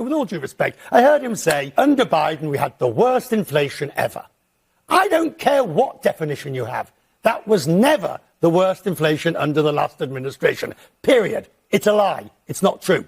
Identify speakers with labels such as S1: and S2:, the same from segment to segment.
S1: with all due respect, I heard him say, under Biden, we had the worst inflation ever. I don't care what definition you have. That was never the worst inflation under the last administration, period. It's a lie. It's not true.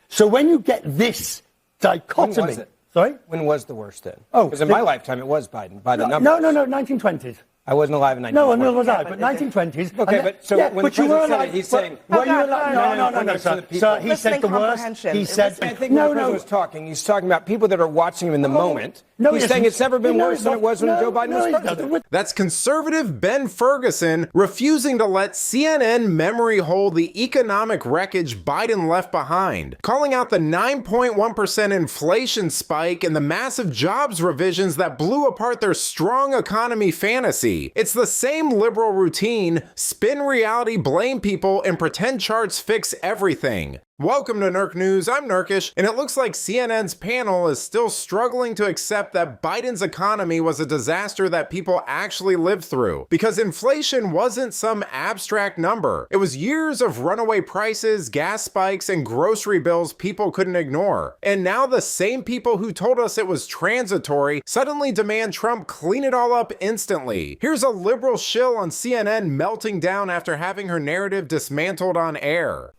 S1: So when you get this dichotomy...
S2: When was it?
S1: Sorry?
S2: When was the worst then?
S1: Oh,
S2: because in my lifetime it was Biden, by the numbers.
S1: No, 1920s.
S2: I wasn't alive in 1920s.
S1: No, neither was I, but 1920s.
S2: Okay, but so when the president said it, he's saying...
S1: Were you alive? No, sir. Sir, he said the worst. He said...
S2: I think when the president was talking, he's talking about people that are watching him in the moment. He's saying it's never been worse than it was when Joe Biden was president.
S3: That's conservative Ben Ferguson refusing to let CNN memory hold the economic wreckage Biden left behind, calling out the 9.1% inflation spike and the massive jobs revisions that blew apart their strong economy fantasy. It's the same liberal routine: spin reality, blame people, and pretend charts fix everything. Welcome to Nerk News, I'm Nerkish, and it looks like CNN's panel is still struggling to accept that Biden's economy was a disaster that people actually lived through, because inflation wasn't some abstract number. It was years of runaway prices, gas spikes, and grocery bills people couldn't ignore. And now the same people who told us it was transitory suddenly demand Trump clean it all up instantly. Here's a liberal shill on CNN melting down after having her narrative dismantled on air.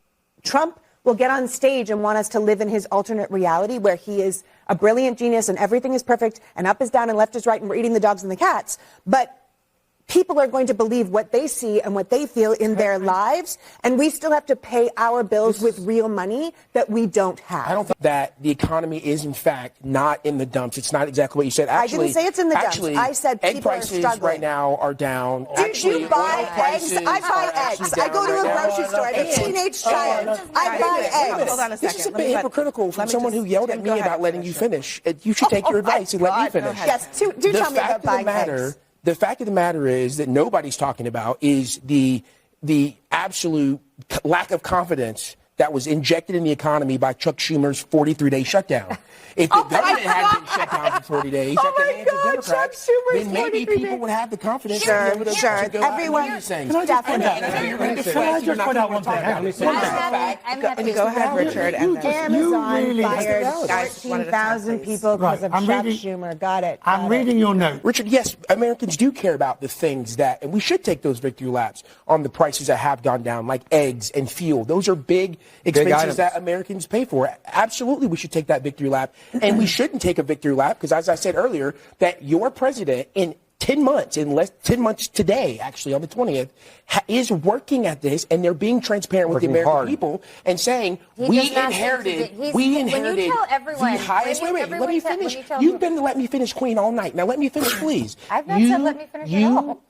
S4: Trump will get on stage and want us to live in his alternate reality where he is a brilliant genius and everything is perfect and up is down and left is right and we're eating the dogs and the cats. But people are going to believe what they see and what they feel in their lives, and we still have to pay our bills with real money that we don't have.
S5: I don't think that the economy is, in fact, not in the dumps. It's not exactly what you said. Actually,
S4: I didn't say it's in the dumps. I said
S5: egg
S4: people
S5: prices
S4: are struggling
S5: right now are down.
S4: Did you buy eggs? I buy eggs. I go to a grocery store. I have a teenage child. I buy eggs.
S5: Hold on a second. This is a bit hypocritical from someone who yelled at me about letting you finish. You should take your advice and let me finish.
S4: Yes, do tell me about buying eggs.
S5: The fact of the matter is that nobody's talking about is the absolute lack of confidence that was injected in the economy by Chuck Schumer's 43-day shutdown. If the government had been shut down for 40 days at the hands of Democrats, then maybe people would have the confidence to be able to go
S4: everyone,
S5: out and
S1: Can I just point out one thing?
S4: Go ahead, Richard. Amazon fired 14,000 people because of Chuck Schumer. Got it.
S1: I'm reading your note.
S5: Richard, yes, Americans do care about the things that, and we should take those victory laps on the prices that have gone down, like eggs and fuel. Those are big expenses that Americans pay for. Absolutely, we should take that victory lap. And we shouldn't take a victory lap because, as I said earlier, that your president in 10 months, in less 10 months today, actually on the 20th, is working at this, and they're being transparent with the American people and saying we inherited the highest. Wait, let me finish. You've been letting me finish, Queen, all night. Now let me finish, please.
S6: I've not said let me finish at all.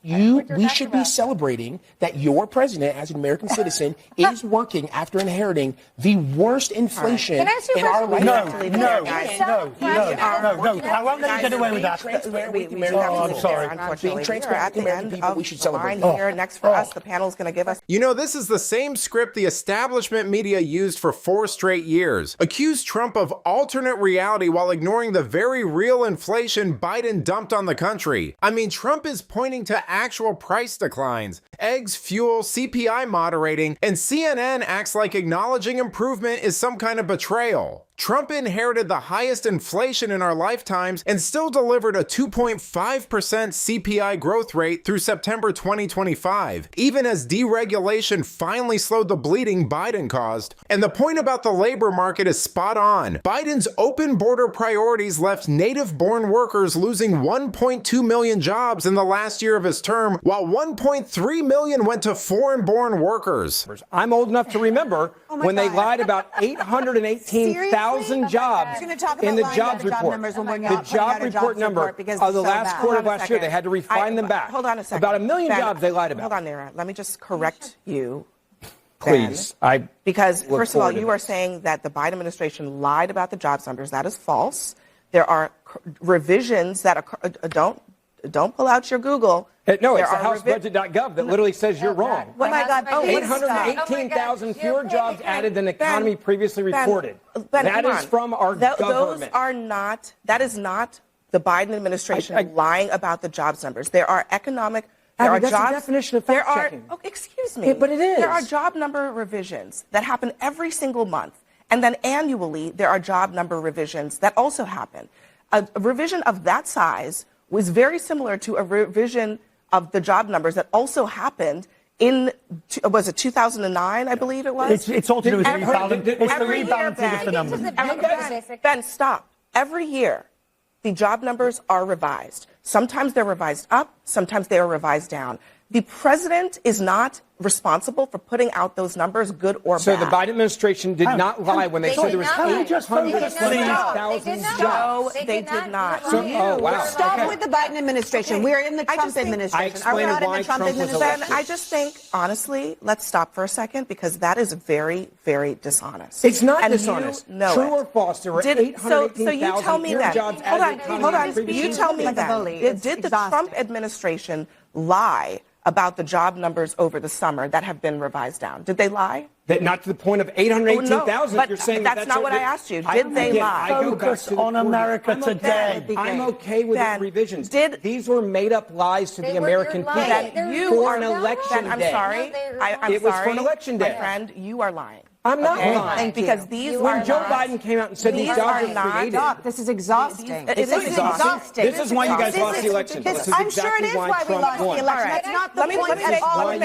S5: We should be celebrating that your president, as an American citizen, is working after inheriting the worst inflation in our lifetime.
S1: No. I won't let you get away with that.
S5: I'm sorry. Unfortunately, being transparent with the American people, we should celebrate.
S4: Here, next for us, the panel is going to give us.
S3: You know, this is the same script the establishment media used for 4 straight years. Accused Trump of alternate reality while ignoring the very real inflation Biden dumped on the country. I mean, Trump is pointing to actual price declines, eggs, fuel, CPI moderating, and CNN acts like acknowledging improvement is some kind of betrayal. Trump inherited the highest inflation in our lifetimes and still delivered a 2.5% CPI growth rate through September 2025, even as deregulation finally slowed the bleeding Biden caused. And the point about the labor market is spot on. Biden's open border priorities left native-born workers losing 1.2 million jobs in the last year of his term, while 1.3 million went to foreign-born workers.
S2: I'm old enough to remember when they lied about 818,000 jobs in the jobs report. The job report number of the last quarter of last year, they had to refine them back.
S4: Hold on a second.
S2: About 1 million jobs they lied about.
S4: Hold on there. Let me just correct you.
S2: Please.
S4: Because, first of all, you are saying that the Biden administration lied about the jobs numbers. That is false. There are revisions that don't pull out your Google.
S2: No, it's the housebudget.gov that literally says you're wrong.
S4: Oh, my God.
S2: 818,000 fewer jobs added than the economy previously reported. That is from our government.
S4: That is not the Biden administration lying about the jobs numbers. There are economic... That's the
S2: definition of fact-checking.
S4: Excuse me.
S2: But it is.
S4: There are job number revisions that happen every single month.
S7: And then annually, there are job number revisions that also happen. A revision of that size was very similar to a revision of the job numbers that also happened in, was it 2009, I believe it was?
S1: It's all to do with rebalancing. It's the rebalancing of the numbers.
S7: Ben, stop. Every year, the job numbers are revised. Sometimes they're revised up, sometimes they are revised down. The president is not responsible for putting out those numbers, good or bad.
S2: So the Biden administration did not lie when they said there was 850,000 jobs.
S7: No, they did not.
S2: Oh, wow.
S4: Stop with the Biden administration. We're in the Trump administration. Are we not in the Trump administration?
S7: Ben, I just think, honestly, let's stop for a second because that is very, very dishonest.
S2: It's not
S7: and
S2: dishonest.
S7: You know
S2: True
S7: it.
S2: or false? There were
S7: So you tell me that.
S2: jobs
S7: Hold on. You tell me that. Did the Trump administration lie about the job numbers over the summer that have been revised down? Did they lie?
S2: That not to the point of 818,000.
S7: But
S2: you're saying
S7: that's not what I asked you. Did they lie?
S1: Focus on America today.
S2: I'm okay with the revisions. These were made-up lies to the American people
S7: for
S2: an election day.
S7: I'm sorry.
S2: It was for an election day.
S7: My friend, you are lying.
S2: I'm not lying.
S7: Because these
S2: when Joe Biden came out and said these jobs are created.
S4: Stop. This is exhausting.
S7: This is exhausting.
S2: This is why you guys lost the election.
S4: I'm sure it is why we lost the election. That's not the point at all.
S7: Let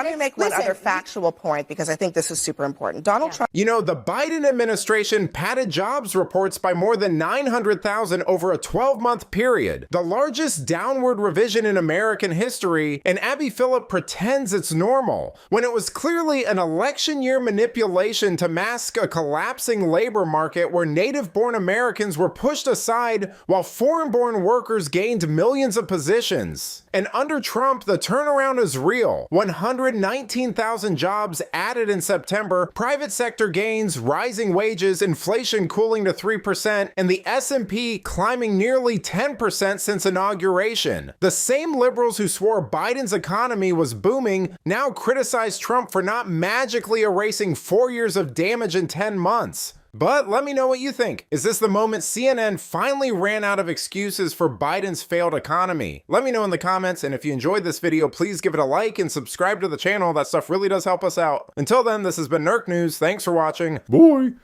S7: me make one other factual point because I think this is super important. Donald Trump.
S3: You know, the Biden administration padded jobs reports by more than 900,000 over a 12-month period, the largest downward revision in American history, and Abby Phillip pretends it's normal, when it was clearly an election year manipulation to mask a collapsing labor market where native-born Americans were pushed aside while foreign-born workers gained millions of positions. And under Trump, the turnaround is real. 119,000 jobs added in September, private sector gains, rising wages, inflation cooling to 3%, and the S&P climbing nearly 10% since inauguration. The same liberals who swore Biden's economy was booming now criticize Trump for not magically erasing 4 years of damage in 10 months. But let me know what you think. Is this the moment CNN finally ran out of excuses for Biden's failed economy? Let me know in the comments, and if you enjoyed this video, please give it a like and subscribe to the channel. That stuff really does help us out. Until then, this has been Nerk News. Thanks for watching. Bye!